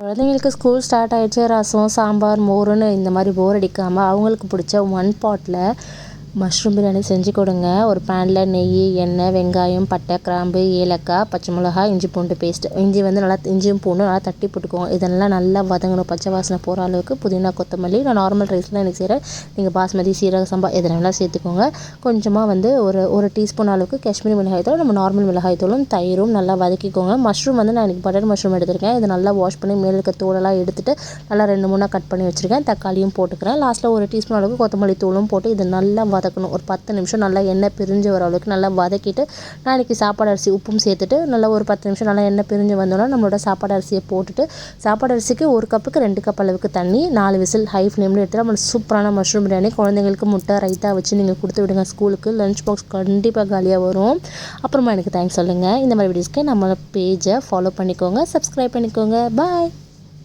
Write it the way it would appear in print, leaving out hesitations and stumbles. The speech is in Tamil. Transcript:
குழந்தைங்களுக்கு ஸ்கூல் ஸ்டார்ட் ஆகிடுச்சு. ரசம், சாம்பார், மோருன்னு இந்த மாதிரி போர் அடிக்காமல் அவங்களுக்கு பிடிச்ச ஒன் பாட்டில் மஷ்ரூம் பிரியாணி செஞ்சு கொடுங்க. ஒரு பேனில் நெய், எண்ணெய், வெங்காயம், பட்டை, கிராம்பு, ஏலக்காய், பச்சை மிளகாய், இஞ்சி பூண்டு பேஸ்ட். இஞ்சியும் பூண்டும் நல்லா தட்டி போட்டுக்கோங்க. இதெல்லாம் நல்லா வதங்கணும். பச்சை வாசனை போகிற அளவுக்கு புதினா, கொத்தமல்லி. நான் நார்மல் ரைஸ்லாம் எனக்கு செய்கிறேன். நீங்கள் பாஸ்மதி, சீரக சம்பா எதனால சேர்த்துக்கோங்க. கொஞ்சமாக ஒரு டீஸ்பூன் அளவுக்கு காஷ்மீரி மிளகாய்த்தூள், நம்ம நார்மல் மிளகாய்த்தூளும் தயிரும் நல்லா வதக்கிக்கோங்க. மஷ்ரூம் நான் இன்றைக்கி பட்டர் மஷ்ரூம் எடுத்திருக்கேன். இதை நல்லா வாஷ் பண்ணி மேலே இருக்க தோலெல்லாம் எடுத்துட்டு நல்லா 2-3 கட் பண்ணி வச்சுருக்கேன். தக்காளியும் போட்டுக்கிறேன். லாஸ்ட்டில் ஒரு டீஸ்பூன் அளவுக்கு கொத்தமல்லி தூளும் போட்டு இதை நல்லா வதக்கணும். ஒரு 10 நிமிஷம் நல்லா எண்ணெய் பிரிஞ்சு வர அளவுக்கு நல்லா வதக்கிட்டு, நான் இன்றைக்கி சாப்பாடு அரிசி உப்பும் சேர்த்துட்டு நல்லா ஒரு 10 நிமிஷம் நல்லா எண்ணெய் பிரிஞ்சு வந்தோன்னா நம்மளோட சாப்பாடு அரிசியை போட்டுட்டு, சாப்பாடு அரிசிக்கு 1 கப்புக்கு 2 கப் அளவுக்கு தண்ணி, 4 விசில் ஹை ஃப்ளேமில் எடுத்துகிட்டு நம்ம சூப்பரான மஷ்ரூம் பிரியாணி குழந்தைங்களுக்கு முட்டை ரைத்தா வச்சு நீங்கள் கொடுத்து விடுங்க. ஸ்கூலுக்கு லஞ்ச் பாக்ஸ் கண்டிப்பாக காலியாக வரும். அப்புறமா எனக்கு தேங்க்ஸ் சொல்லுங்கள். இந்த மாதிரி வீடியோஸ்க்கு நம்ம பேஜை ஃபாலோ பண்ணிக்கோங்க, சப்ஸ்கிரைப் பண்ணிக்கோங்க. பாய்.